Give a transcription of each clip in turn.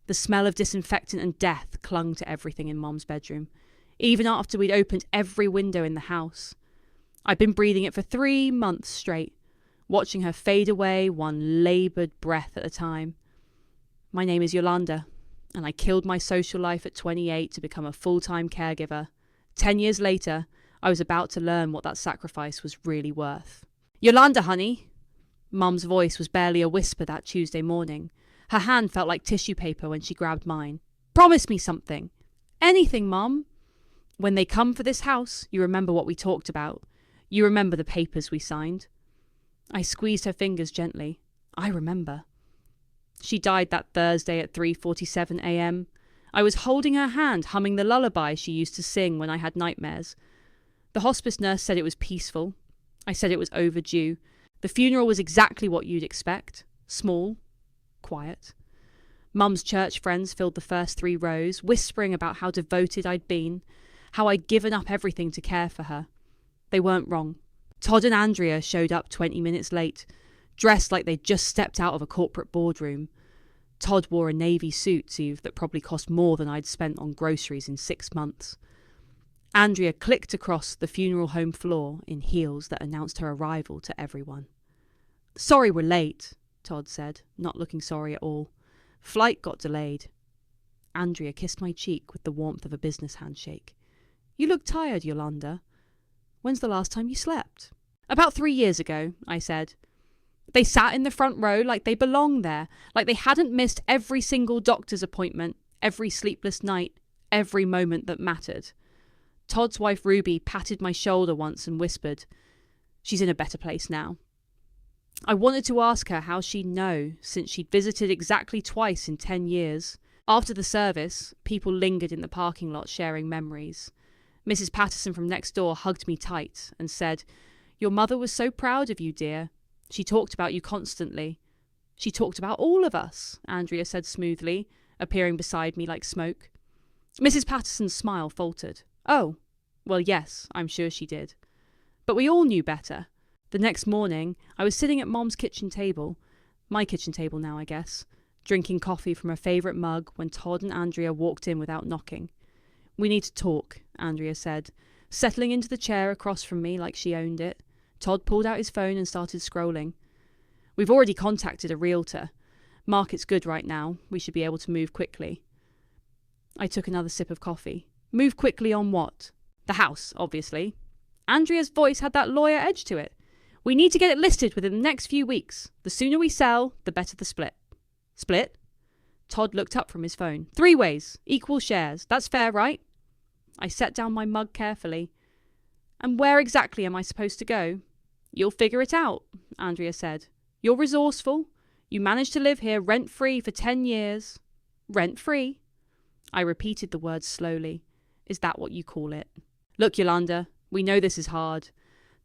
The smell of disinfectant and death clung to everything in Mom's bedroom, even after we'd opened every window in the house. I'd been breathing it for 3 months straight, watching her fade away one laboured breath at a time. My name is Yolanda, and I killed my social life at 28 to become a full-time caregiver. 10 years later, I was about to learn what that sacrifice was really worth. Yolanda, honey! Mum's voice was barely a whisper that Tuesday morning. Her hand felt like tissue paper when she grabbed mine. Promise me something. Anything, Mum. When they come for this house, you remember what we talked about. You remember the papers we signed. I squeezed her fingers gently. I remember. She died that Thursday at 3:47 a.m. I was holding her hand, humming the lullaby she used to sing when I had nightmares. The hospice nurse said it was peaceful. I said it was overdue. The funeral was exactly what you'd expect. Small, quiet. Mum's church friends filled the first 3 rows, whispering about how devoted I'd been, how I'd given up everything to care for her. They weren't wrong. Todd and Andrea showed up 20 minutes late, dressed like they'd just stepped out of a corporate boardroom. Todd wore a navy suit that probably cost more than I'd spent on groceries in 6 months. Andrea clicked across the funeral home floor in heels that announced her arrival to everyone. Sorry we're late, Todd said, not looking sorry at all. Flight got delayed. Andrea kissed my cheek with the warmth of a business handshake. You look tired, Yolanda. When's the last time you slept? About 3 years ago, I said. They sat in the front row like they belonged there, like they hadn't missed every single doctor's appointment, every sleepless night, every moment that mattered. Todd's wife Ruby patted my shoulder once and whispered, She's in a better place now. I wanted to ask her how she'd know, since she'd visited exactly twice in 10 years. After the service, people lingered in the parking lot sharing memories. Mrs. Patterson from next door hugged me tight and said, Your mother was so proud of you, dear. She talked about you constantly. She talked about all of us, Andrea said smoothly, appearing beside me like smoke. Mrs. Patterson's smile faltered. Oh, well, yes, I'm sure she did. But we all knew better. The next morning, I was sitting at Mom's kitchen table, my kitchen table now, I guess, drinking coffee from her favourite mug when Todd and Andrea walked in without knocking. We need to talk, Andrea said, settling into the chair across from me like she owned it. Todd pulled out his phone and started scrolling. We've already contacted a realtor. Market's good right now. We should be able to move quickly. I took another sip of coffee. Move quickly on what? The house, obviously. Andrea's voice had that lawyer edge to it. We need to get it listed within the next few weeks. The sooner we sell, the better the split. Split? Todd looked up from his phone. 3 ways. Equal shares. That's fair, right? I set down my mug carefully. And where exactly am I supposed to go? You'll figure it out, Andrea said. You're resourceful. You managed to live here rent-free for 10 years. Rent-free? I repeated the words slowly. Is that what you call it? Look, Yolanda, we know this is hard.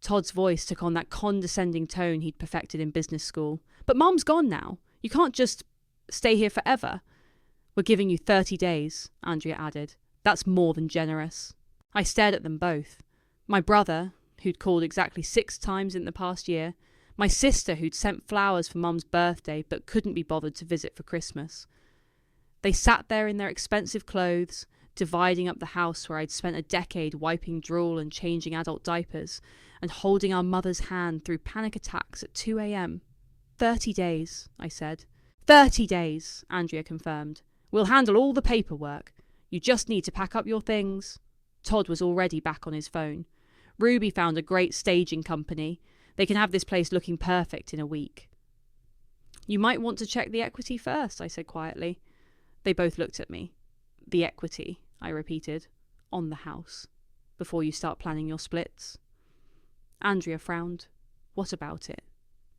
Todd's voice took on that condescending tone he'd perfected in business school. But Mum's gone now. You can't just stay here forever. We're giving you 30 days, Andrea added. That's more than generous. I stared at them both. My brother, who'd called exactly 6 times in the past year. My sister, who'd sent flowers for Mum's birthday but couldn't be bothered to visit for Christmas. They sat there in their expensive clothes, dividing up the house where I'd spent a decade wiping drool and changing adult diapers, and holding our mother's hand through panic attacks at 2 a.m. 30 days, I said. 30 days, Andrea confirmed. We'll handle all the paperwork. You just need to pack up your things. Todd was already back on his phone. Ruby found a great staging company. They can have this place looking perfect in a week. You might want to check the equity first, I said quietly. They both looked at me. The equity, I repeated, on the house, before you start planning your splits. Andrea frowned. What about it?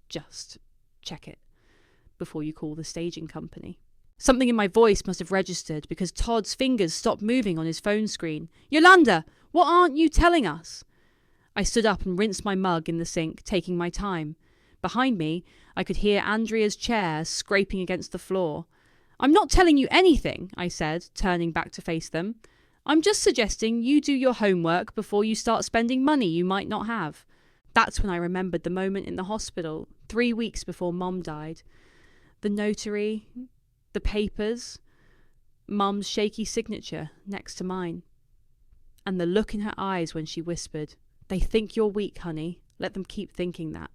Just check it, before you call the staging company. Something in my voice must have registered because Todd's fingers stopped moving on his phone screen. Yolanda, what aren't you telling us? I stood up and rinsed my mug in the sink, taking my time. Behind me, I could hear Andrea's chair scraping against the floor. I'm not telling you anything, I said, turning back to face them. I'm just suggesting you do your homework before you start spending money you might not have. That's when I remembered the moment in the hospital, 3 weeks before Mom died. The notary, the papers, Mum's shaky signature next to mine. And the look in her eyes when she whispered, "They think you're weak, honey. Let them keep thinking that."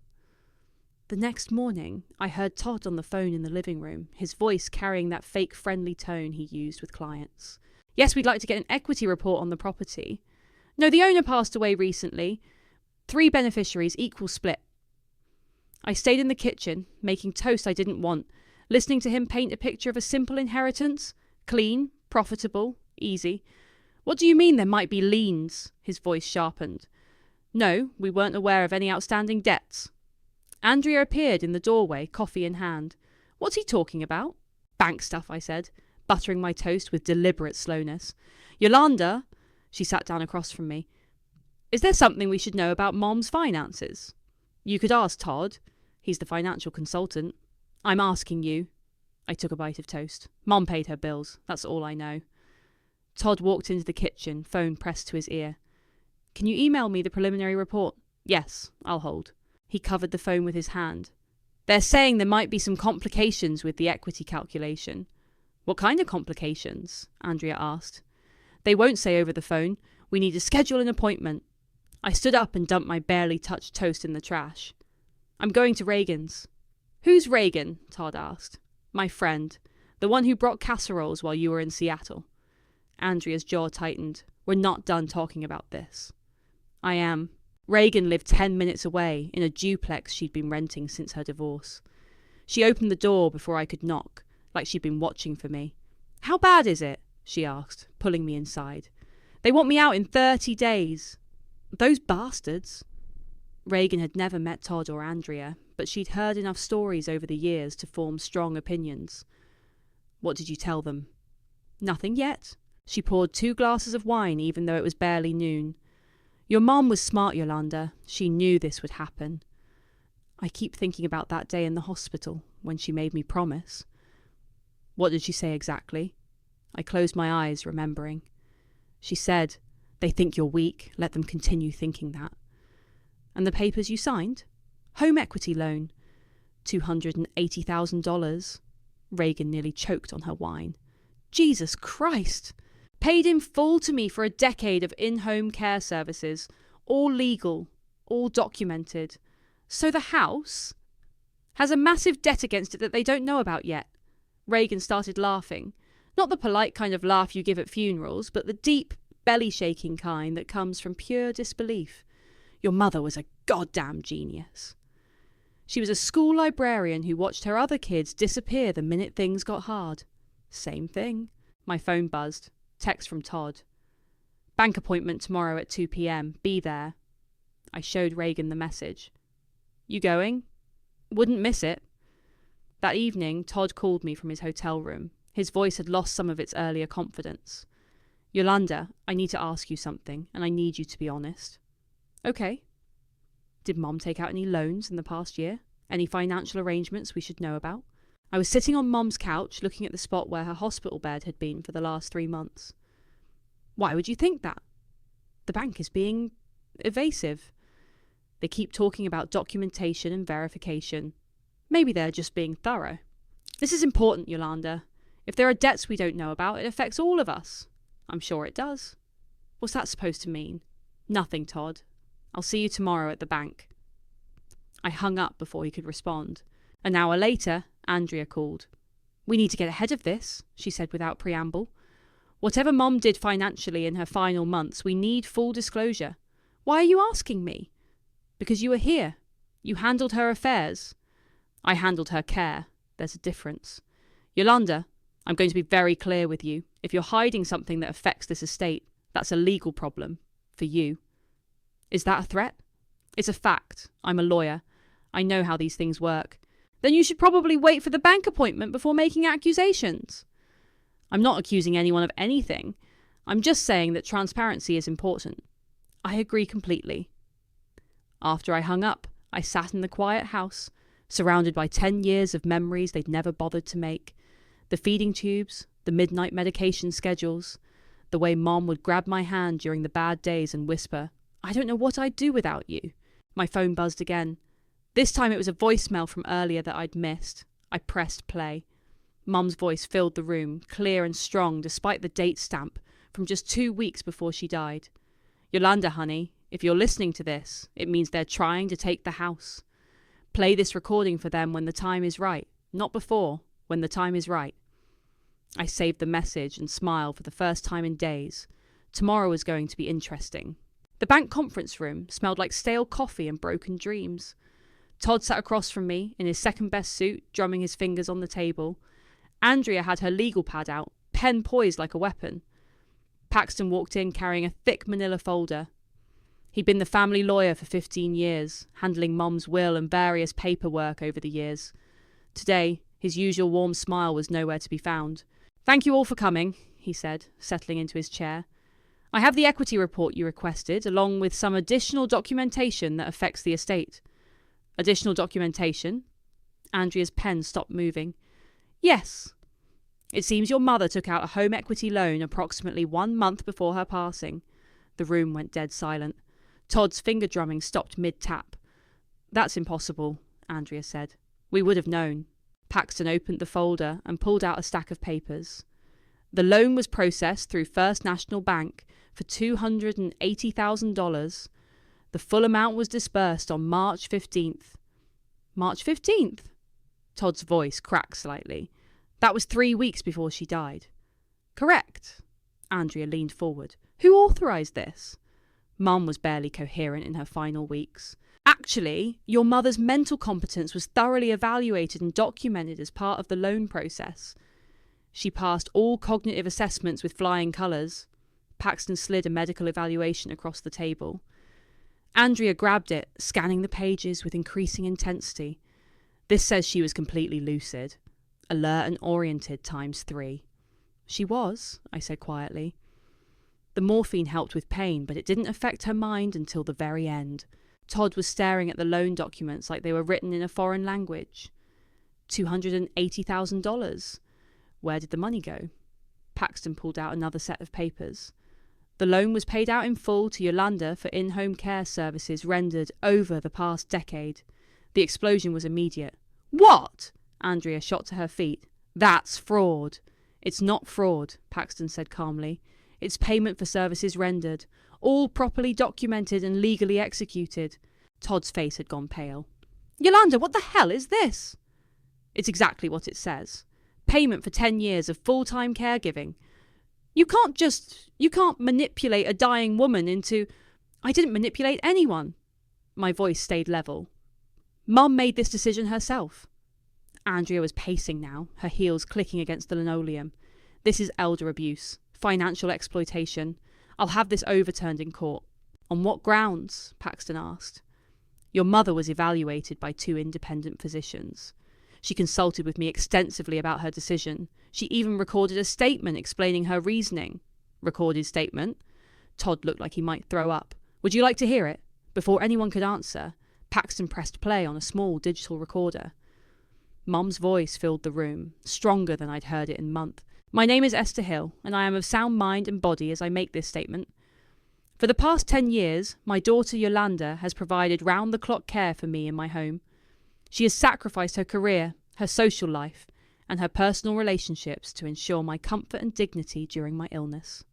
The next morning, I heard Todd on the phone in the living room, his voice carrying that fake friendly tone he used with clients. "Yes, we'd like to get an equity report on the property. No, the owner passed away recently. 3 beneficiaries, equal split." I stayed in the kitchen, making toast I didn't want, listening to him paint a picture of a simple inheritance. Clean, profitable, easy. "What do you mean there might be liens?" His voice sharpened. "No, we weren't aware of any outstanding debts." Andrea appeared in the doorway, coffee in hand. "What's he talking about?" "Bank stuff," I said, buttering my toast with deliberate slowness. "Yolanda," she sat down across from me, "is there something we should know about Mom's finances?" "You could ask Todd. He's the financial consultant." "I'm asking you." I took a bite of toast. "Mom paid her bills. That's all I know." Todd walked into the kitchen, phone pressed to his ear. "Can you email me the preliminary report?" "Yes, I'll hold." He covered the phone with his hand. "They're saying there might be some complications with the equity calculation." "What kind of complications?" Andrea asked. "They won't say over the phone. We need to schedule an appointment." I stood up and dumped my barely touched toast in the trash. "I'm going to Reagan's." "Who's Reagan?" Todd asked. "My friend. The one who brought casseroles while you were in Seattle." Andrea's jaw tightened. "We're not done talking about this." "I am." Reagan lived 10 minutes away, in a duplex she'd been renting since her divorce. She opened the door before I could knock, like she'd been watching for me. "How bad is it?" she asked, pulling me inside. "They want me out in 30 days. "Those bastards." Reagan had never met Todd or Andrea, but she'd heard enough stories over the years to form strong opinions. "What did you tell them?" "Nothing yet." She poured 2 glasses of wine even though it was barely noon. "Your mom was smart, Yolanda. She knew this would happen." I keep thinking about that day in the hospital, when she made me promise. "What did she say exactly?" I closed my eyes, remembering. She said, "They think you're weak. Let them continue thinking that." "And the papers you signed?" "Home equity loan. $280,000. Reagan nearly choked on her wine. "Jesus Christ! Paid in full to me for a decade of in-home care services. All legal. All documented. So the house has a massive debt against it that they don't know about yet." Reagan started laughing. Not the polite kind of laugh you give at funerals, but the deep, belly-shaking kind that comes from pure disbelief. "Your mother was a goddamn genius." She was a school librarian who watched her other kids disappear the minute things got hard. Same thing. My phone buzzed. Text from Todd. "Bank appointment tomorrow at 2 p.m. Be there." I showed Reagan the message. "You going?" "Wouldn't miss it." That evening, Todd called me from his hotel room. His voice had lost some of its earlier confidence. "Yolanda, I need to ask you something, and I need you to be honest." "Okay." "Did Mom take out any loans in the past year? Any financial arrangements we should know about?" I was sitting on Mom's couch, looking at the spot where her hospital bed had been for the last 3 months. "Why would you think that?" "The bank is being evasive. They keep talking about documentation and verification. Maybe they're just being thorough." "This is important, Yolanda. If there are debts we don't know about, it affects all of us." "I'm sure it does." "What's that supposed to mean?" "Nothing, Todd. I'll see you tomorrow at the bank." I hung up before he could respond. An hour later, Andrea called. "We need to get ahead of this," she said without preamble. "Whatever Mom did financially in her final months, we need full disclosure." "Why are you asking me?" "Because you were here. You handled her affairs." "I handled her care. There's a difference. Yolanda, I'm going to be very clear with you. If you're hiding something that affects this estate, that's a legal problem. For you." "Is that a threat?" "It's a fact. I'm a lawyer. I know how these things work." "Then you should probably wait for the bank appointment before making accusations." "I'm not accusing anyone of anything. I'm just saying that transparency is important." "I agree completely." After I hung up, I sat in the quiet house, surrounded by 10 years of memories they'd never bothered to make. The feeding tubes, the midnight medication schedules, the way Mom would grab my hand during the bad days and whisper, "I don't know what I'd do without you." My phone buzzed again. This time it was a voicemail from earlier that I'd missed. I pressed play. Mum's voice filled the room, clear and strong despite the date stamp from just 2 weeks before she died. Yolanda, honey, if you're listening to this, it means they're trying to take the house. Play this recording for them when the time is right, not before, when the time is right. I saved the message and smiled for the first time in days. Tomorrow was going to be interesting. The bank conference room smelled like stale coffee and broken dreams. Todd sat across from me in his second-best suit, drumming his fingers on the table. Andrea had her legal pad out, pen poised like a weapon. Paxton walked in carrying a thick manila folder. He'd been the family lawyer for 15 years, handling Mum's will and various paperwork over the years. Today, his usual warm smile was nowhere to be found. "Thank you all for coming," he said, settling into his chair. "I have the equity report you requested, along with some additional documentation that affects the estate." "Additional documentation?" Andrea's pen stopped moving. "Yes. It seems your mother took out a home equity loan approximately 1 month before her passing." The room went dead silent. Todd's finger drumming stopped mid-tap. "That's impossible," Andrea said. "We would have known." Paxton opened the folder and pulled out a stack of papers. The loan was processed through First National Bank for $280,000. The full amount was disbursed on March 15th. March 15th? Todd's voice cracked slightly. "That was 3 weeks before she died." "Correct." Andrea leaned forward. "Who authorised this?" Mum was barely coherent in her final weeks. "Actually, your mother's mental competence was thoroughly evaluated and documented as part of the loan process. She passed all cognitive assessments with flying colours." Paxton slid a medical evaluation across the table. Andrea grabbed it, scanning the pages with increasing intensity. "This says she was completely lucid. Alert and oriented ×3. "She was," I said quietly. The morphine helped with pain, but it didn't affect her mind until the very end. Todd was staring at the loan documents like they were written in a foreign language. $280,000. Where did the money go? Paxton pulled out another set of papers. The loan was paid out in full to Yolanda for in-home care services rendered over the past decade. The explosion was immediate. "What?" Andrea shot to her feet. "That's fraud." "It's not fraud," Paxton said calmly. "It's payment for services rendered, all properly documented and legally executed." Todd's face had gone pale. "Yolanda, what the hell is this?" "It's exactly what it says. Payment for 10 years of full-time caregiving. You can't manipulate a dying woman into..." "I didn't manipulate anyone." My voice stayed level. "Mum made this decision herself." Andrea was pacing now, her heels clicking against the linoleum. "This is elder abuse. Financial exploitation. I'll have this overturned in court." "On what grounds?" Paxton asked. "Your mother was evaluated by 2 independent physicians. She consulted with me extensively about her decision. She even recorded a statement explaining her reasoning." "Recorded statement?" Todd looked like he might throw up. "Would you like to hear it?" Before anyone could answer, Paxton pressed play on a small digital recorder. Mum's voice filled the room, stronger than I'd heard it in months. "My name is Esther Hill, and I am of sound mind and body as I make this statement. For the past 10 years, my daughter Yolanda has provided round-the-clock care for me in my home. She has sacrificed her career, her social life, and her personal relationships to ensure my comfort and dignity during my illness."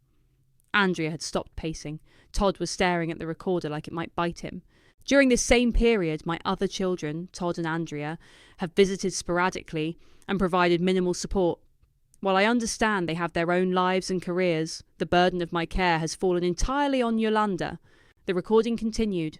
Andrea had stopped pacing. Todd was staring at the recorder like it might bite him. "During this same period, my other children, Todd and Andrea, have visited sporadically and provided minimal support. While I understand they have their own lives and careers, the burden of my care has fallen entirely on Yolanda." The recording continued.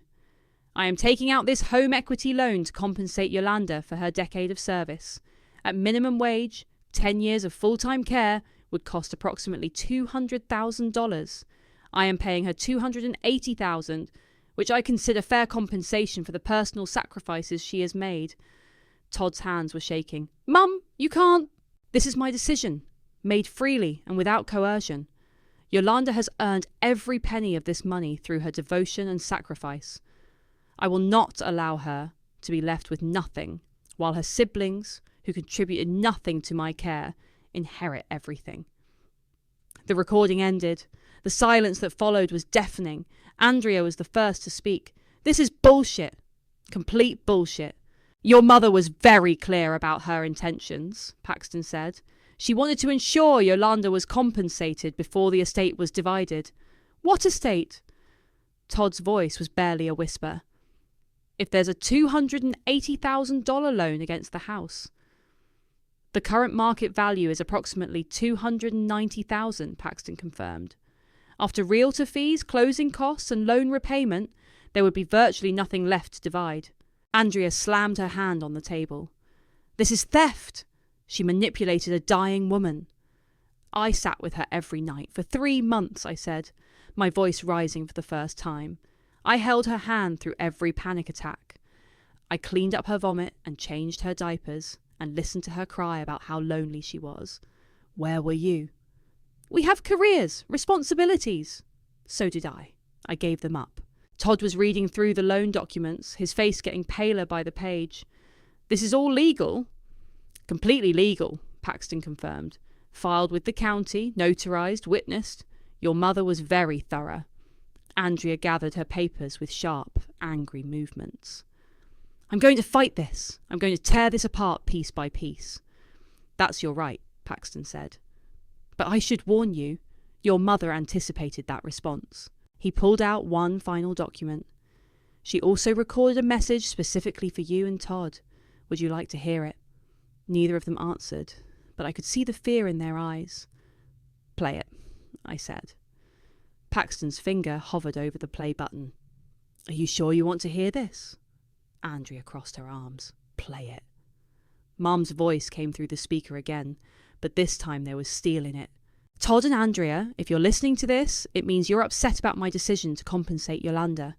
"I am taking out this home equity loan to compensate Yolanda for her decade of service. At minimum wage, 10 years of full-time care would cost approximately $200,000. I am paying her $280,000, which I consider fair compensation for the personal sacrifices she has made." Todd's hands were shaking. "Mum, you can't..." "This is my decision, made freely and without coercion. Yolanda has earned every penny of this money through her devotion and sacrifice. I will not allow her to be left with nothing, while her siblings, who contributed nothing to my care, inherit everything." The recording ended. The silence that followed was deafening. Andrea was the first to speak. "This is bullshit. Complete bullshit. Your mother was very clear about her intentions, Paxton said. She wanted to ensure Yolanda was compensated before the estate was divided. What estate? Todd's voice was barely a whisper. If there's a $280,000 loan against the house. The current market value is approximately $290,000, Paxton confirmed. After realtor fees, closing costs and loan repayment, there would be virtually nothing left to divide. Andrea slammed her hand on the table. This is theft. She manipulated a dying woman. I sat with her every night for 3 months, I said, my voice rising for the first time. I held her hand through every panic attack. I cleaned up her vomit and changed her diapers and listened to her cry about how lonely she was. Where were you? We have careers, responsibilities. So did I. I gave them up. Todd was reading through the loan documents, his face getting paler by the page. This is all legal? Completely legal, Paxton confirmed. Filed with the county, notarized, witnessed. Your mother was very thorough. Andrea gathered her papers with sharp, angry movements. I'm going to fight this. I'm going to tear this apart piece by piece. That's your right, Paxton said. But I should warn you, your mother anticipated that response. He pulled out one final document. She also recorded a message specifically for you and Todd. Would you like to hear it? Neither of them answered, but I could see the fear in their eyes. Play it, I said. Paxton's finger hovered over the play button. Are you sure you want to hear this? Andrea crossed her arms. Play it. Mom's voice came through the speaker again, but this time there was steel in it. Todd and Andrea, if you're listening to this, it means you're upset about my decision to compensate Yolanda.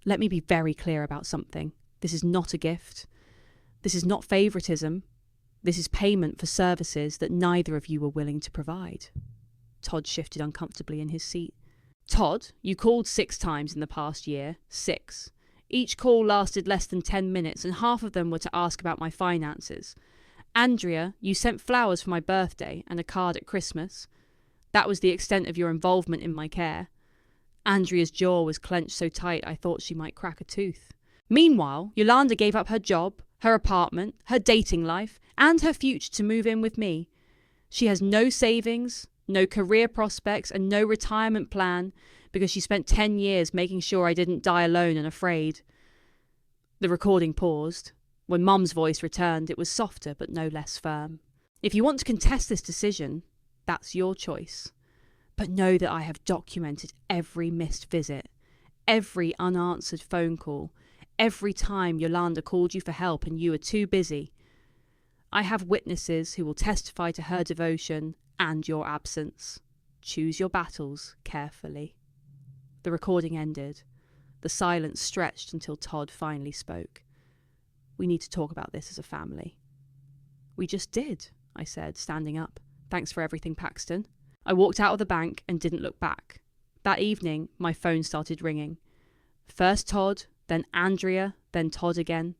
Let me be very clear about something. This is not a gift. This is not favoritism. This is payment for services that neither of you were willing to provide. Todd shifted uncomfortably in his seat. Todd, you called 6 times in the past year. 6. Each call lasted less than 10 minutes, and half of them were to ask about my finances. Andrea, you sent flowers for my birthday and a card at Christmas. That was the extent of your involvement in my care. Andrea's jaw was clenched so tight I thought she might crack a tooth. Meanwhile, Yolanda gave up her job, her apartment, her dating life, and her future to move in with me. She has no savings, no career prospects, and no retirement plan because she spent 10 years making sure I didn't die alone and afraid. The recording paused. When Mum's voice returned, it was softer but no less firm. If you want to contest this decision, that's your choice. But know that I have documented every missed visit, every unanswered phone call, every time Yolanda called you for help and you were too busy. I have witnesses who will testify to her devotion and your absence. Choose your battles carefully. The recording ended. The silence stretched until Todd finally spoke. We need to talk about this as a family. We just did, I said, standing up. Thanks for everything, Paxton. I walked out of the bank and didn't look back. That evening, my phone started ringing. First Todd, then Andrea, then Todd again.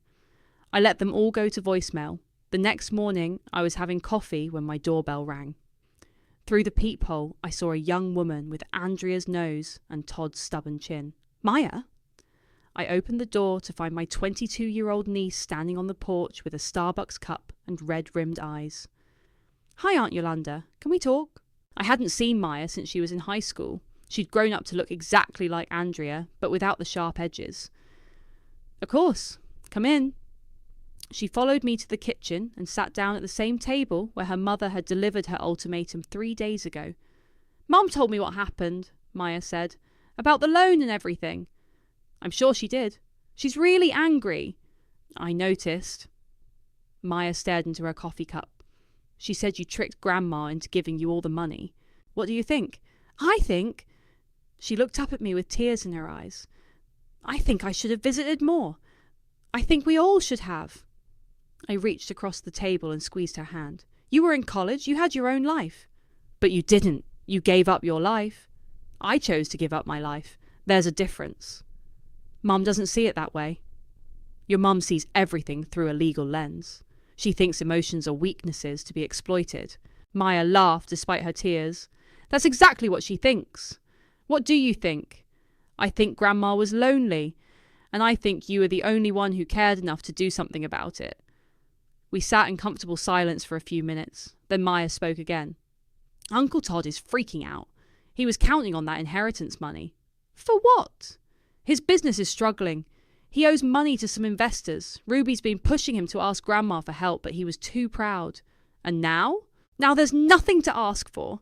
I let them all go to voicemail. The next morning, I was having coffee when my doorbell rang. Through the peephole, I saw a young woman with Andrea's nose and Todd's stubborn chin. Maya? I opened the door to find my 22-year-old niece standing on the porch with a Starbucks cup and red-rimmed eyes. Hi, Aunt Yolanda. Can we talk? I hadn't seen Maya since she was in high school. She'd grown up to look exactly like Andrea, but without the sharp edges. Of course. Come in. She followed me to the kitchen and sat down at the same table where her mother had delivered her ultimatum 3 days ago. Mum told me what happened, Maya said, about the loan and everything. I'm sure she did. She's really angry. I noticed. Maya stared into her coffee cup. She said you tricked Grandma into giving you all the money. What do you think? I think... She looked up at me with tears in her eyes. I think I should have visited more. I think we all should have. I reached across the table and squeezed her hand. You were in college. You had your own life. But you didn't. You gave up your life. I chose to give up my life. There's a difference. Mum doesn't see it that way. Your mum sees everything through a legal lens. She thinks emotions are weaknesses to be exploited. Maya laughed despite her tears. That's exactly what she thinks. What do you think? I think Grandma was lonely. and I think you are the only one who cared enough to do something about it." We sat in comfortable silence for a few minutes. Then Maya spoke again. "Uncle Todd is freaking out. He was counting on that inheritance money." "For what?" "His business is struggling. He owes money to some investors. Ruby's been pushing him to ask Grandma for help, but he was too proud. And now? Now there's nothing to ask for."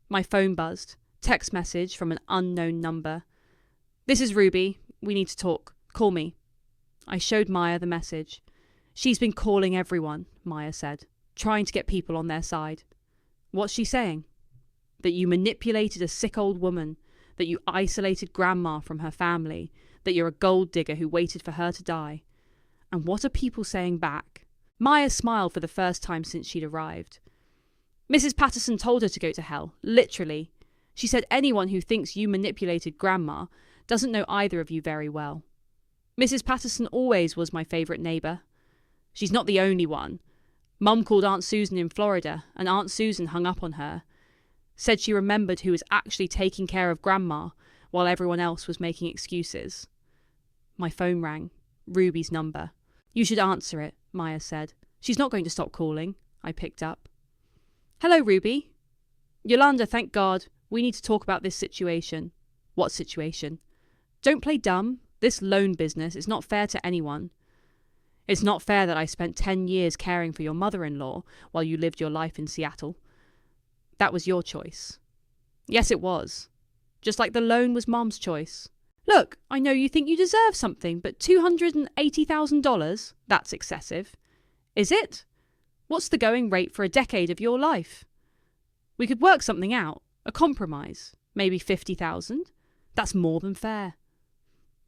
My phone buzzed. Text message from an unknown number. "This is Ruby. We need to talk. Call me." I showed Maya the message. "She's been calling everyone," Maya said, "trying to get people on their side." "What's she saying?" "That you manipulated a sick old woman, that you isolated Grandma from her family, that you're a gold digger who waited for her to die." And what are people saying back? Maya smiled for the first time since she'd arrived. "Mrs. Patterson told her to go to hell, literally. She said anyone who thinks you manipulated Grandma doesn't know either of you very well. Mrs. Patterson always was my favourite neighbour. She's not the only one. Mum called Aunt Susan in Florida, and Aunt Susan hung up on her. Said she remembered who was actually taking care of Grandma while everyone else was making excuses." My phone rang. Ruby's number. "You should answer it," Maya said. "She's not going to stop calling." I picked up. "Hello, Ruby." "Yolanda, thank God. We need to talk about this situation." "What situation?" "Don't play dumb. This loan business is not fair to anyone. It's not fair that I spent 10 years caring for your mother-in-law while you lived your life in Seattle. That was your choice." "Yes, it was. Just like the loan was Mom's choice." "Look, I know you think you deserve something, but $280,000? That's excessive." "Is it? What's the going rate for a decade of your life?" "We could work something out, a compromise, maybe 50,000. That's more than fair."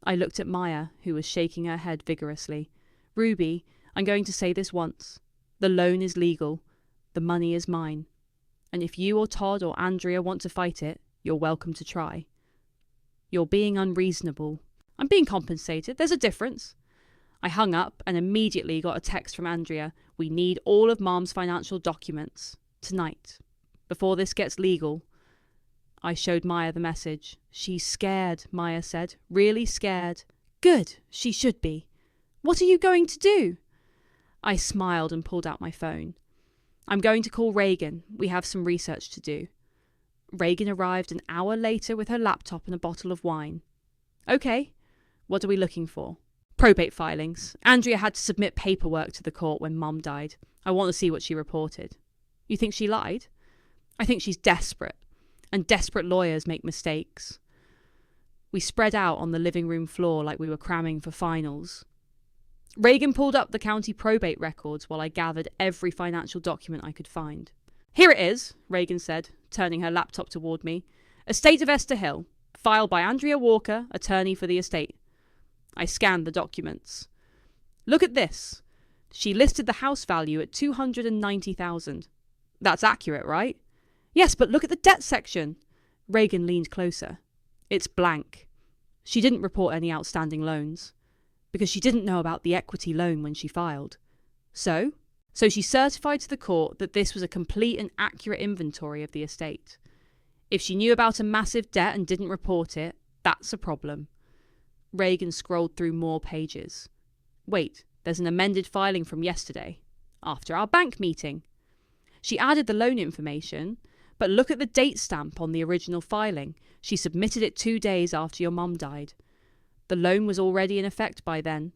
I looked at Maya, who was shaking her head vigorously. "Ruby, I'm going to say this once. The loan is legal. The money is mine. And if you or Todd or Andrea want to fight it, you're welcome to try." "You're being unreasonable." "I'm being compensated. There's a difference." I hung up and immediately got a text from Andrea. "We need all of Mom's financial documents. Tonight. Before this gets legal." I showed Maya the message. "She's scared," Maya said. "Really scared." "Good. She should be. What are you going to do?" I smiled and pulled out my phone. "I'm going to call Reagan. We have some research to do." Reagan arrived an hour later with her laptop and a bottle of wine. "Okay. What are we looking for?" "Probate filings. Andrea had to submit paperwork to the court when Mum died. I want to see what she reported." "You think she lied?" "I think she's desperate. And desperate lawyers make mistakes." We spread out on the living room floor like we were cramming for finals. Reagan pulled up the county probate records while I gathered every financial document I could find. "Here it is," Reagan said, turning her laptop toward me. "Estate of Esther Hill. Filed by Andrea Walker, attorney for the estate." I scanned the documents. "Look at this. She listed the house value at $290,000. That's accurate, right?" "Yes, but look at the debt section." Reagan leaned closer. "It's blank. She didn't report any outstanding loans. Because she didn't know about the equity loan when she filed. So she certified to the court that this was a complete and accurate inventory of the estate. If she knew about a massive debt and didn't report it, that's a problem." Reagan scrolled through more pages. "Wait, there's an amended filing from yesterday, after our bank meeting. She added the loan information, but look at the date stamp on the original filing. She submitted it 2 days after your mum died. The loan was already in effect by then.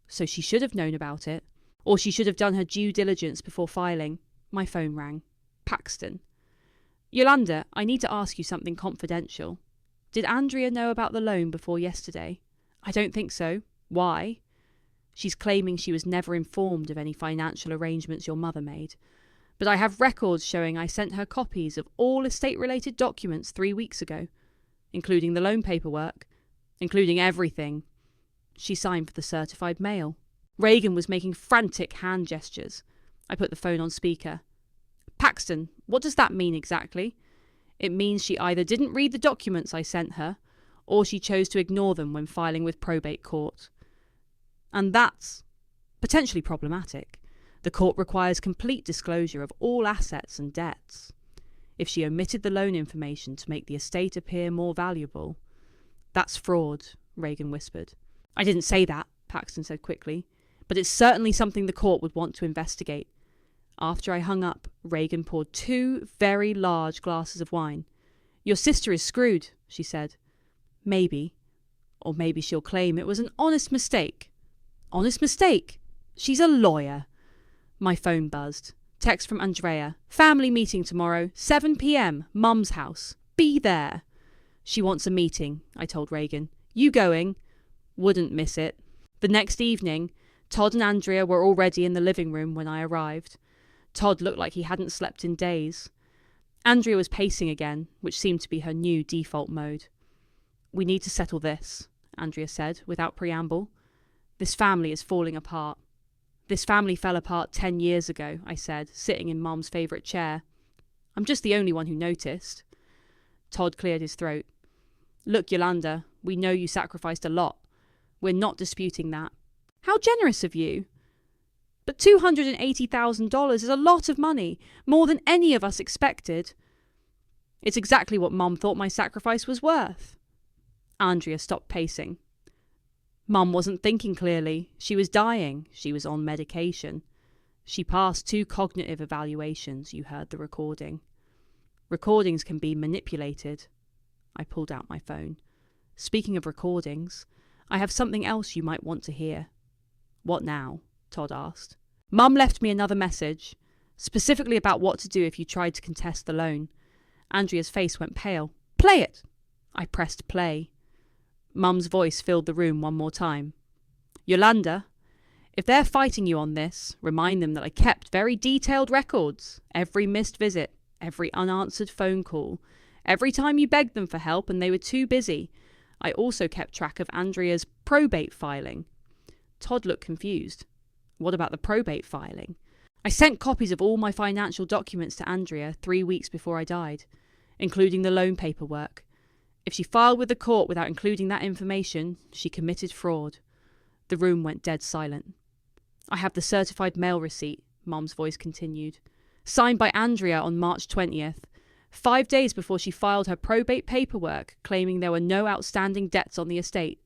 So she should have known about it. Or she should have done her due diligence before filing." My phone rang. Paxton. "Yolanda, I need to ask you something confidential. Did Andrea know about the loan before yesterday?" "I don't think so." "Why?" "She's claiming she was never informed of any financial arrangements your mother made. But I have records showing I sent her copies of all estate-related documents 3 weeks ago, including the loan paperwork. Including everything." She signed for the certified mail. Reagan was making frantic hand gestures. I put the phone on speaker. "Paxton, what does that mean exactly?" "It means she either didn't read the documents I sent her, or she chose to ignore them when filing with probate court. And that's potentially problematic. The court requires complete disclosure of all assets and debts. If she omitted the loan information to make the estate appear more valuable..." "That's fraud," Reagan whispered. I didn't say that, Paxton said quickly, but it's certainly something the court would want to investigate. After I hung up, Reagan poured 2 very large glasses of wine. Your sister is screwed, she said. Maybe. Or maybe she'll claim it was an honest mistake. Honest mistake? She's a lawyer. My phone buzzed. Text from Andrea. Family meeting tomorrow, 7 p.m, Mum's house. Be there. She wants a meeting, I told Reagan. You going? Wouldn't miss it. The next evening, Todd and Andrea were already in the living room when I arrived. Todd looked like he hadn't slept in days. Andrea was pacing again, which seemed to be her new default mode. We need to settle this, Andrea said, without preamble. This family is falling apart. This family fell apart 10 years ago, I said, sitting in Mum's favourite chair. I'm just the only one who noticed. Todd cleared his throat. Look, Yolanda, we know you sacrificed a lot. We're not disputing that. How generous of you. But $280,000 is a lot of money, more than any of us expected. It's exactly what Mum thought my sacrifice was worth. Andrea stopped pacing. Mum wasn't thinking clearly. She was dying. She was on medication. She passed 2 cognitive evaluations. You heard the recording. Recordings can be manipulated. I pulled out my phone. Speaking of recordings, I have something else you might want to hear. What now? Todd asked. Mum left me another message, specifically about what to do if you tried to contest the loan. Andrea's face went pale. Play it! I pressed play. Mum's voice filled the room one more time. Yolanda, if they're fighting you on this, remind them that I kept very detailed records. Every missed visit, every unanswered phone call, every time you begged them for help and they were too busy. I also kept track of Andrea's probate filing. Todd looked confused. What about the probate filing? I sent copies of all my financial documents to Andrea 3 weeks before I died, including the loan paperwork. If she filed with the court without including that information, she committed fraud. The room went dead silent. I have the certified mail receipt, Mum's voice continued, signed by Andrea on March 20th, 5 days before she filed her probate paperwork, claiming there were no outstanding debts on the estate.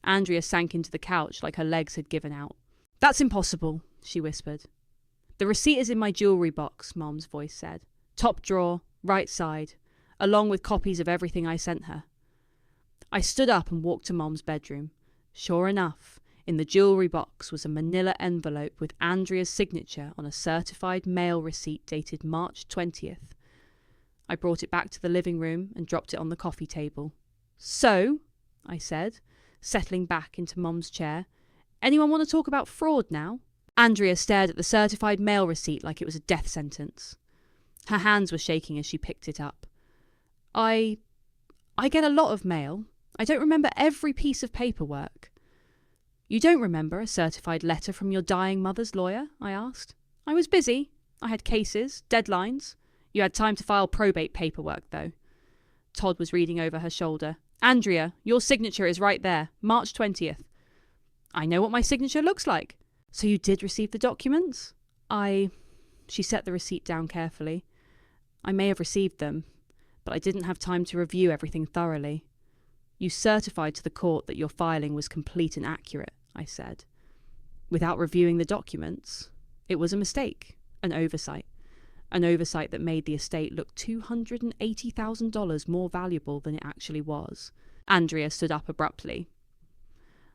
Andrea sank into the couch like her legs had given out. That's impossible, she whispered. The receipt is in my jewellery box, Mum's voice said. Top drawer, right side, along with copies of everything I sent her. I stood up and walked to Mum's bedroom. Sure enough, in the jewellery box was a manila envelope with Andrea's signature on a certified mail receipt dated March 20th. I brought it back to the living room and dropped it on the coffee table. So, I said, settling back into Mum's chair, anyone want to talk about fraud now? Andrea stared at the certified mail receipt like it was a death sentence. Her hands were shaking as she picked it up. I get a lot of mail. I don't remember every piece of paperwork. You don't remember a certified letter from your dying mother's lawyer? I asked. I was busy. I had cases, deadlines. You had time to file probate paperwork, though. Todd was reading over her shoulder. Andrea, your signature is right there, March 20th. I know what my signature looks like. So you did receive the documents? She set the receipt down carefully. I may have received them, but I didn't have time to review everything thoroughly. You certified to the court that your filing was complete and accurate, I said. Without reviewing the documents, it was a mistake, an oversight that made the estate look $280,000 more valuable than it actually was. Andrea stood up abruptly.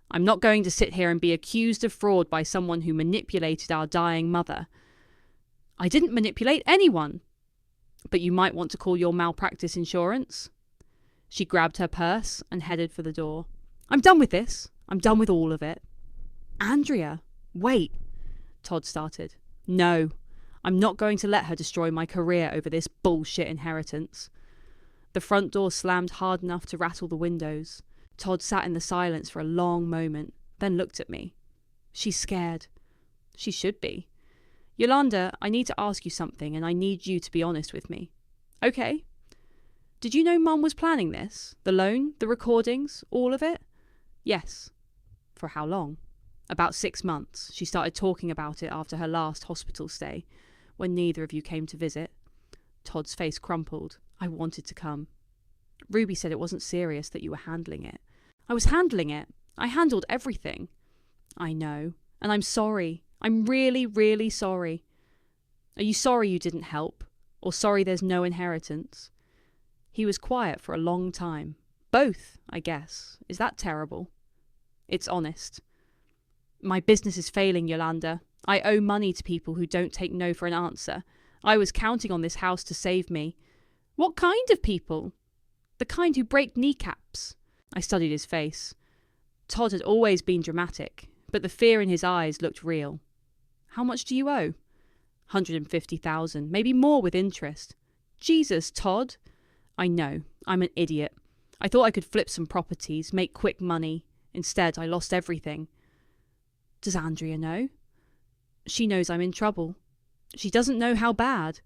I'm not going to sit here and be accused of fraud by someone who manipulated our dying mother. I didn't manipulate anyone. But you might want to call your malpractice insurance. She grabbed her purse and headed for the door. I'm done with this. I'm done with all of it. Andrea, wait, Todd started. No, I'm not going to let her destroy my career over this bullshit inheritance. The front door slammed hard enough to rattle the windows. Todd sat in the silence for a long moment, then looked at me. She's scared. She should be. Yolanda, I need to ask you something, and I need you to be honest with me. Okay. Did you know Mum was planning this? The loan, the recordings, all of it? Yes. For how long? About 6 months. She started talking about it after her last hospital stay, when neither of you came to visit. Todd's face crumpled. I wanted to come. Ruby said it wasn't serious that you were handling it. I was handling it. I handled everything. I know. And I'm sorry. I'm really, really sorry. Are you sorry you didn't help? Or sorry there's no inheritance? He was quiet for a long time. Both, I guess. Is that terrible? It's honest. My business is failing, Yolanda. I owe money to people who don't take no for an answer. I was counting on this house to save me. What kind of people? The kind who break kneecaps. I studied his face. Todd had always been dramatic, but the fear in his eyes looked real. How much do you owe? 150,000, maybe more with interest. Jesus, Todd. I know, I'm an idiot. I thought I could flip some properties, make quick money. Instead, I lost everything. Does Andrea know? She knows I'm in trouble. She doesn't know how bad.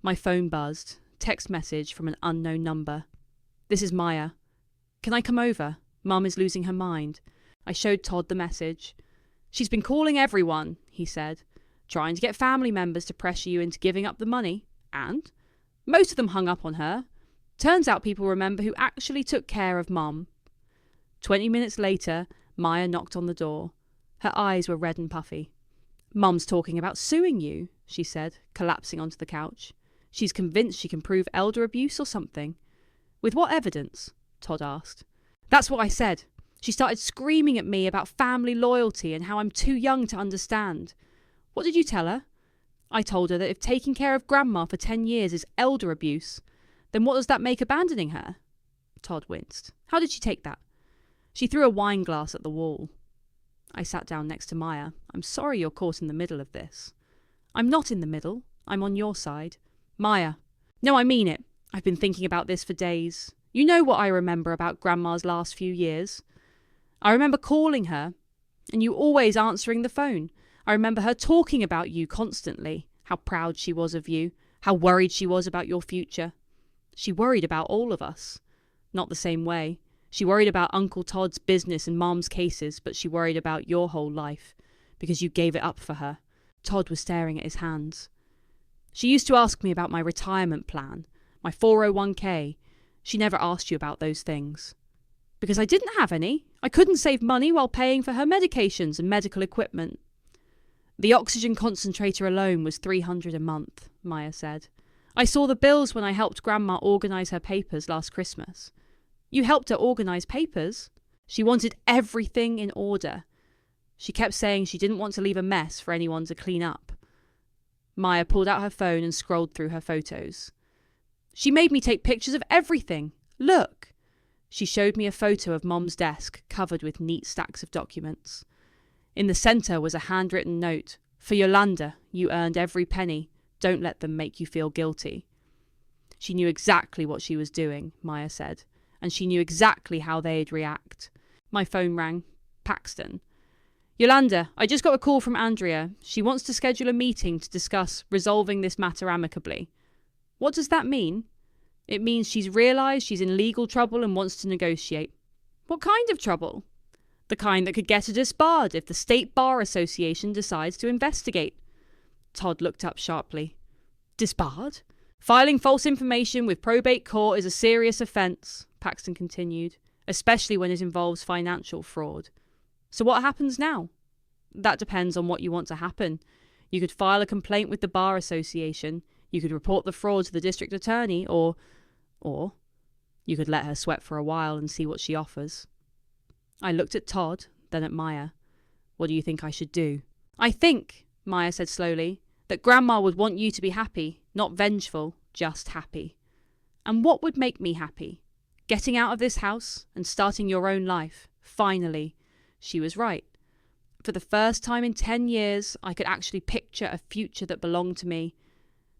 My phone buzzed. Text message from an unknown number. This is Maya. Can I come over? Mum is losing her mind. I showed Todd the message. She's been calling everyone, he said, trying to get family members to pressure you into giving up the money. And most of them hung up on her. Turns out people remember who actually took care of Mum. 20 minutes later, Maya knocked on the door. Her eyes were red and puffy. Mum's talking about suing you, she said, collapsing onto the couch. She's convinced she can prove elder abuse or something. With what evidence? Todd asked. That's what I said. She started screaming at me about family loyalty and how I'm too young to understand. What did you tell her? I told her that if taking care of Grandma for 10 years is elder abuse, then what does that make abandoning her? Todd winced. How did she take that? She threw a wine glass at the wall. I sat down next to Maya. I'm sorry you're caught in the middle of this. I'm not in the middle. I'm on your side. Maya. No, I mean it. I've been thinking about this for days. You know what I remember about Grandma's last few years. I remember calling her, and you always answering the phone. I remember her talking about you constantly, how proud she was of you, how worried she was about your future. She worried about all of us. Not the same way. She worried about Uncle Todd's business and Mom's cases, but she worried about your whole life, because you gave it up for her. Todd was staring at his hands. She used to ask me about my retirement plan, my 401k. She never asked you about those things. Because I didn't have any. I couldn't save money while paying for her medications and medical equipment. The oxygen concentrator alone was $300 a month, Maya said. I saw the bills when I helped Grandma organise her papers last Christmas. You helped her organise papers? She wanted everything in order. She kept saying she didn't want to leave a mess for anyone to clean up. Maya pulled out her phone and scrolled through her photos. She made me take pictures of everything. Look. She showed me a photo of Mom's desk covered with neat stacks of documents. In the centre was a handwritten note. For Yolanda, you earned every penny. Don't let them make you feel guilty. She knew exactly what she was doing, Maya said, and she knew exactly how they'd react. My phone rang. Paxton. Yolanda, I just got a call from Andrea. She wants to schedule a meeting to discuss resolving this matter amicably. What does that mean? It means she's realised she's in legal trouble and wants to negotiate. What kind of trouble? The kind that could get her disbarred if the State Bar Association decides to investigate. Todd looked up sharply. Disbarred? Filing false information with probate court is a serious offence, Paxton continued, especially when it involves financial fraud. So what happens now? That depends on what you want to happen. You could file a complaint with the Bar Association, you could report the fraud to the district attorney, or you could let her sweat for a while and see what she offers. I looked at Todd, then at Maya. What do you think I should do? I think, Maya said slowly, that Grandma would want you to be happy, not vengeful, just happy. And what would make me happy? Getting out of this house and starting your own life, finally. She was right. For the first time in 10 years, I could actually picture a future that belonged to me.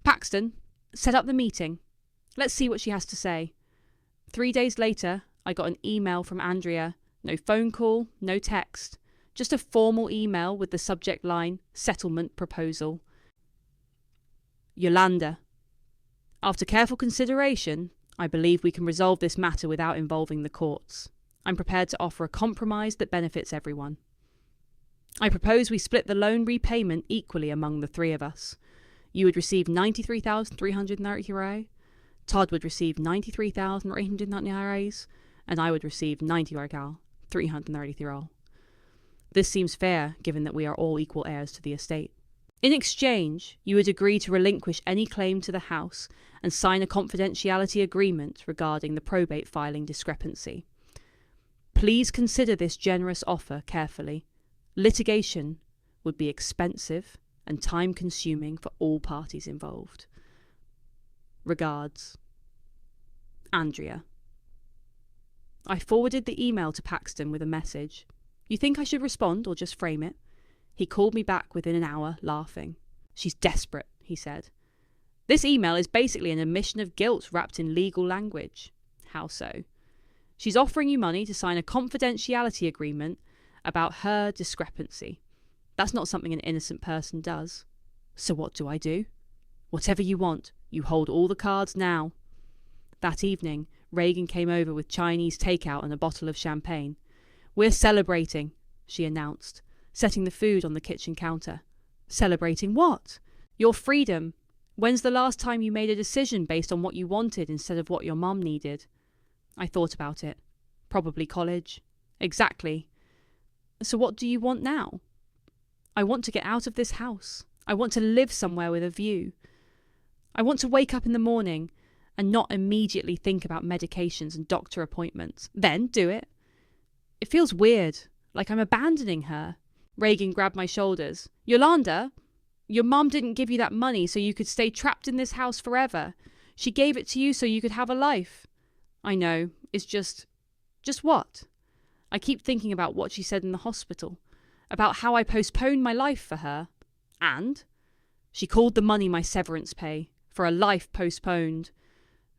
Paxton, set up the meeting. Let's see what she has to say. 3 days later, I got an email from Andrea. No phone call, no text. Just a formal email with the subject line, Settlement Proposal. Yolanda. After careful consideration, I believe we can resolve this matter without involving the courts. I'm prepared to offer a compromise that benefits everyone. I propose we split the loan repayment equally among the three of us. You would receive 93,390 euros, Todd would receive 93,890 euros, and I would receive 90 euros 333 This seems fair, given that we are all equal heirs to the estate. In exchange, you would agree to relinquish any claim to the house and sign a confidentiality agreement regarding the probate filing discrepancy. Please consider this generous offer carefully. Litigation would be expensive and time-consuming for all parties involved. Regards, Andrea. I forwarded the email to Paxton with a message. You think I should respond or just frame it? He called me back within an hour, laughing. She's desperate, he said. This email is basically an admission of guilt wrapped in legal language. How so? She's offering you money to sign a confidentiality agreement about her discrepancy. That's not something an innocent person does. So what do I do? Whatever you want. You hold all the cards now. That evening, Reagan came over with Chinese takeout and a bottle of champagne. We're celebrating, she announced, setting the food on the kitchen counter. Celebrating what? Your freedom. When's the last time you made a decision based on what you wanted instead of what your mum needed? I thought about it. Probably college. Exactly. So what do you want now? I want to get out of this house. I want to live somewhere with a view. I want to wake up in the morning and not immediately think about medications and doctor appointments. Then do it. It feels weird, like I'm abandoning her. Reagan grabbed my shoulders. Yolanda, your mum didn't give you that money so you could stay trapped in this house forever. She gave it to you so you could have a life. I know, it's just what? I keep thinking about what she said in the hospital, about how I postponed my life for her. And? She called the money my severance pay, for a life postponed.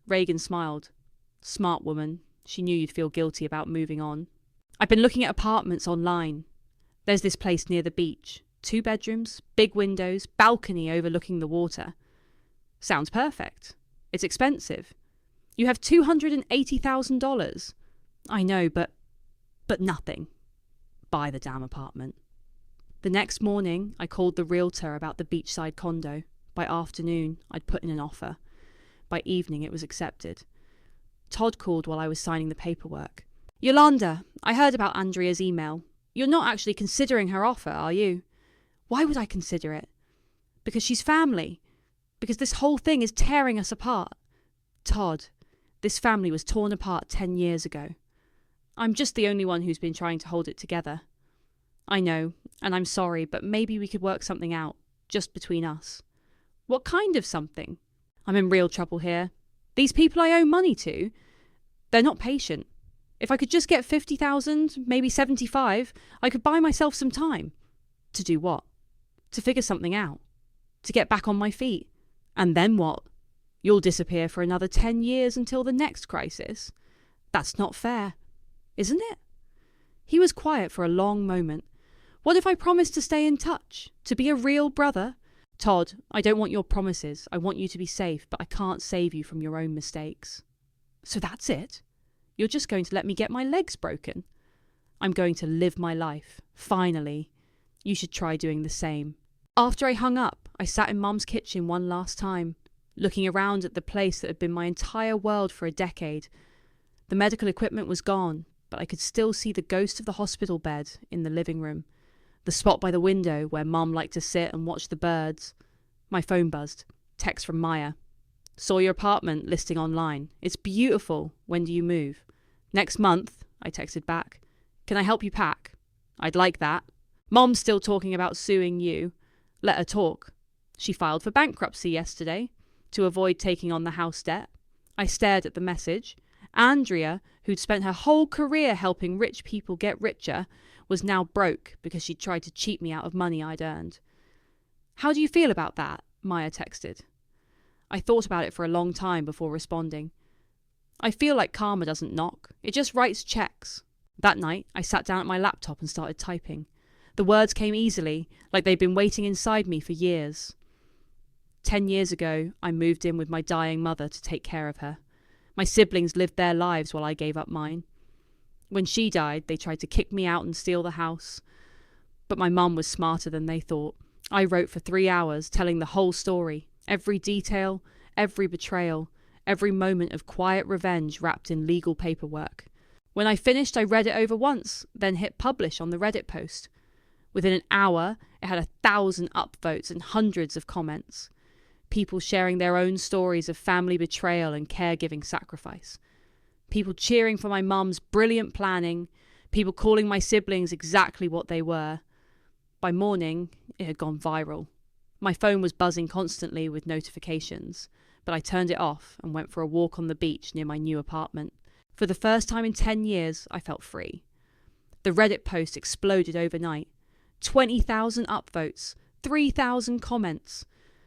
Reagan smiled. Smart woman. She knew you'd feel guilty about moving on. I've been looking at apartments online. There's this place near the beach. 2 bedrooms, big windows, balcony overlooking the water. Sounds perfect. It's expensive. You have $280,000. I know, but nothing. Buy the damn apartment. The next morning, I called the realtor about the beachside condo. By afternoon, I'd put in an offer. By evening, it was accepted. Todd called while I was signing the paperwork. Yolanda, I heard about Andrea's email. You're not actually considering her offer, are you? Why would I consider it? Because she's family. Because this whole thing is tearing us apart. Todd, this family was torn apart 10 years ago. I'm just the only one who's been trying to hold it together. I know, and I'm sorry, but maybe we could work something out, just between us. What kind of something? I'm in real trouble here. These people I owe money to, they're not patient. If I could just get 50,000, maybe 75, I could buy myself some time. To do what? To figure something out. To get back on my feet. And then what? You'll disappear for another 10 years until the next crisis. That's not fair, isn't it? He was quiet for a long moment. What if I promised to stay in touch? To be a real brother? Todd, I don't want your promises. I want you to be safe, but I can't save you from your own mistakes. So that's it? You're just going to let me get my legs broken? I'm going to live my life. Finally. You should try doing the same. After I hung up, I sat in Mum's kitchen one last time, looking around at the place that had been my entire world for a decade. The medical equipment was gone, but I could still see the ghost of the hospital bed in the living room, the spot by the window where Mum liked to sit and watch the birds. My phone buzzed. Text from Maya. Saw your apartment listing online. It's beautiful. When do you move? Next month, I texted back. Can I help you pack? I'd like that. Mom's still talking about suing you. Let her talk. She filed for bankruptcy yesterday to avoid taking on the house debt. I stared at the message. Andrea, who'd spent her whole career helping rich people get richer, was now broke because she'd tried to cheat me out of money I'd earned. How do you feel about that? Maya texted. I thought about it for a long time before responding. I feel like karma doesn't knock. It just writes checks. That night, I sat down at my laptop and started typing. The words came easily, like they'd been waiting inside me for years. 10 years ago, I moved in with my dying mother to take care of her. My siblings lived their lives while I gave up mine. When she died, they tried to kick me out and steal the house. But my mum was smarter than they thought. I wrote for 3 hours, telling the whole story, every detail, every betrayal, every moment of quiet revenge wrapped in legal paperwork. When I finished, I read it over once, then hit publish on the Reddit post. Within an hour, it had 1,000 upvotes and hundreds of comments. People sharing their own stories of family betrayal and caregiving sacrifice. People cheering for my mum's brilliant planning. People calling my siblings exactly what they were. By morning, it had gone viral. My phone was buzzing constantly with notifications, but I turned it off and went for a walk on the beach near my new apartment. For the first time in 10 years, I felt free. The Reddit post exploded overnight. 20,000 upvotes, 3,000 comments.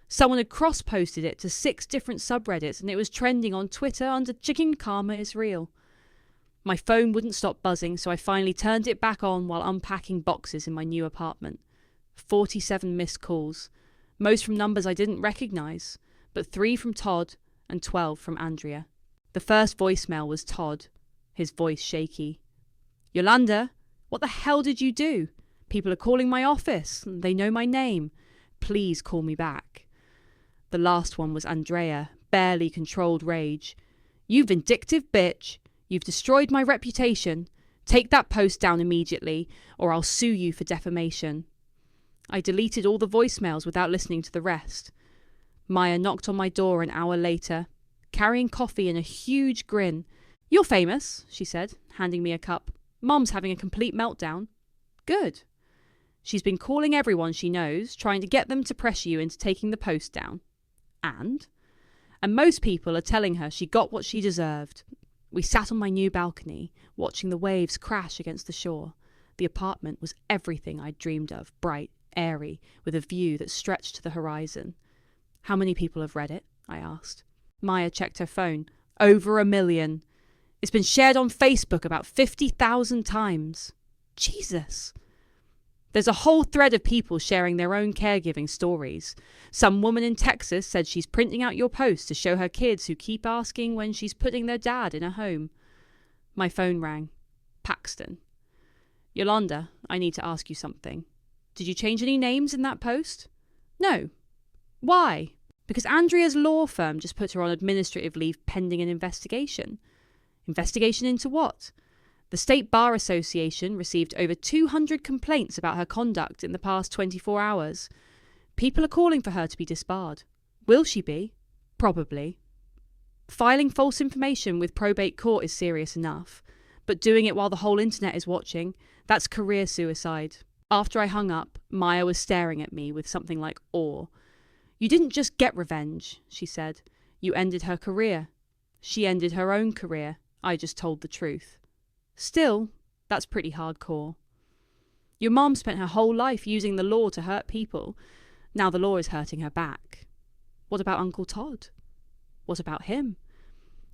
Someone had cross-posted it to 6 different subreddits and it was trending on Twitter under Chicken Karma is Real. My phone wouldn't stop buzzing, so I finally turned it back on while unpacking boxes in my new apartment. 47 missed calls, most from numbers I didn't recognise, but 3 from Todd and 12 from Andrea. The first voicemail was Todd, his voice shaky. "Yolanda, what the hell did you do? People are calling my office. They know my name. Please call me back." The last one was Andrea, barely controlled rage. "You vindictive bitch. You've destroyed my reputation. Take that post down immediately, or I'll sue you for defamation." I deleted all the voicemails without listening to the rest. Maya knocked on my door an hour later, carrying coffee and a huge grin. "You're famous," she said, handing me a cup. "Mum's having a complete meltdown." "Good." "She's been calling everyone she knows, trying to get them to pressure you into taking the post down. And most people are telling her she got what she deserved." We sat on my new balcony, watching the waves crash against the shore. The apartment was everything I'd dreamed of, bright, airy, with a view that stretched to the horizon. "How many people have read it?" I asked. Maya checked her phone. "Over 1 million. It's been shared on Facebook about 50,000 times. Jesus. There's a whole thread of people sharing their own caregiving stories. Some woman in Texas said she's printing out your post to show her kids who keep asking when she's putting their dad in a home." My phone rang. Paxton. "Yolanda, I need to ask you something. Did you change any names in that post?" "No." "Why?" "Because Andrea's law firm just put her on administrative leave pending an investigation." "Investigation into what?" "The State Bar Association received over 200 complaints about her conduct in the past 24 hours. People are calling for her to be disbarred." "Will she be?" "Probably." Filing false information with probate court is serious enough, but doing it while the whole internet is watching, that's career suicide. After I hung up, Maya was staring at me with something like awe. "You didn't just get revenge," she said. "You ended her career. She ended her own career. I just told the truth." "Still, that's pretty hardcore." "Your mom spent her whole life using the law to hurt people. Now the law is hurting her back." "What about Uncle Todd?" "What about him?"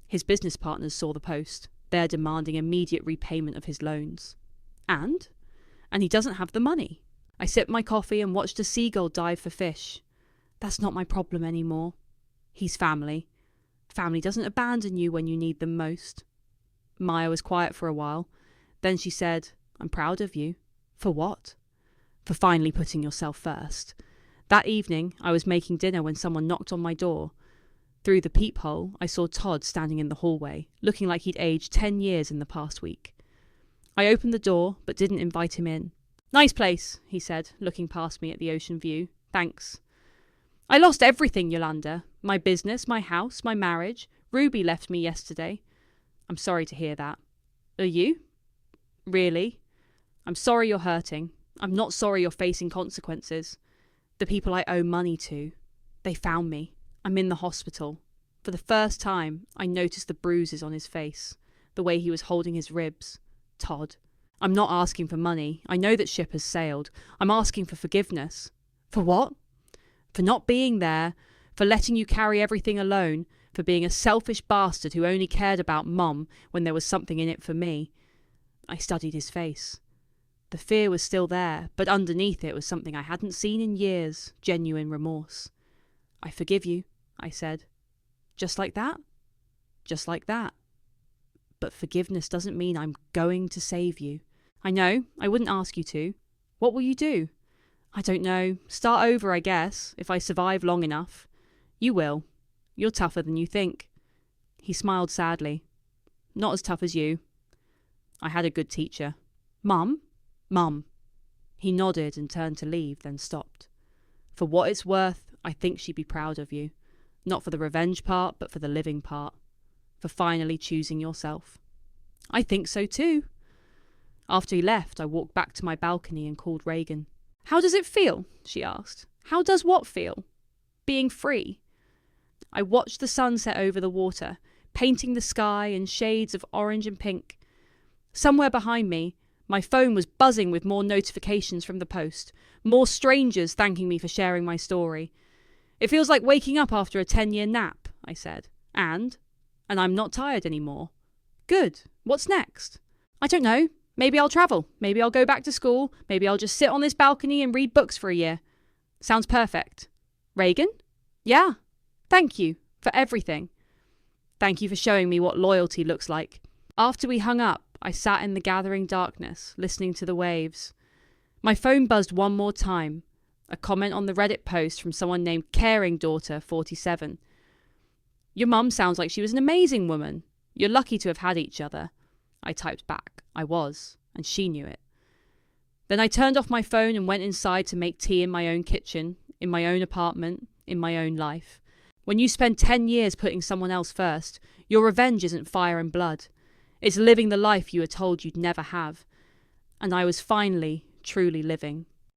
"His business partners saw the post. They're demanding immediate repayment of his loans." And he doesn't have the money." I sipped my coffee and watched a seagull dive for fish. "That's not my problem anymore. He's family. Family doesn't abandon you when you need them most." Maya was quiet for a while. Then she said, "I'm proud of you." "For what?" "For finally putting yourself first. That evening, I was making dinner when someone knocked on my door. Through the peephole, I saw Todd standing in the hallway, looking like he'd aged 10 years in the past week. I opened the door, but didn't invite him in. "Nice place," he said, looking past me at the ocean view. "Thanks." "I lost everything, Yolanda. My business, my house, my marriage. Ruby left me yesterday." "I'm sorry to hear that." "Are you?" "Really? I'm sorry you're hurting. I'm not sorry you're facing consequences. The people I owe money to, they found me. I'm in the hospital." For the first time, I noticed the bruises on his face, the way he was holding his ribs. "Todd, I'm not asking for money. I know that ship has sailed. I'm asking for forgiveness." "For what?" "For not being there, for letting you carry everything alone, for being a selfish bastard who only cared about Mum when there was something in it for me." I studied his face. The fear was still there, but underneath it was something I hadn't seen in years, genuine remorse. "I forgive you," I said. "Just like that?" "Just like that. But forgiveness doesn't mean I'm going to save you." "I know, I wouldn't ask you to. What will you do?" "I don't know. Start over, I guess, if I survive long enough." "You will. You're tougher than you think." He smiled sadly. "Not as tough as you." I had a good teacher. Mum? Mum. He nodded and turned to leave, then stopped. For what it's worth, I think she'd be proud of you. Not for the revenge part, but for the living part. For finally choosing yourself. I think so too. After he left, I walked back to my balcony and called Reagan. How does it feel? She asked. How does what feel? Being free. I watched the sun set over the water, painting the sky in shades of orange and pink. Somewhere behind me, my phone was buzzing with more notifications from the post, more strangers thanking me for sharing my story. It feels like waking up after a 10-year nap, I said. And I'm not tired anymore. Good. What's next? I don't know. Maybe I'll travel. Maybe I'll go back to school. Maybe I'll just sit on this balcony and read books for a year. Sounds perfect. Reagan? Yeah. Thank you for everything. Thank you for showing me what loyalty looks like. After we hung up, I sat in the gathering darkness, listening to the waves. My phone buzzed one more time. A comment on the Reddit post from someone named Caring Daughter 47. Your mum sounds like she was an amazing woman. You're lucky to have had each other. I typed back. I was, and she knew it. Then I turned off my phone and went inside to make tea in my own kitchen, in my own apartment, in my own life. When you spend 10 years putting someone else first, your revenge isn't fire and blood. It's living the life you were told you'd never have. And I was finally, truly living.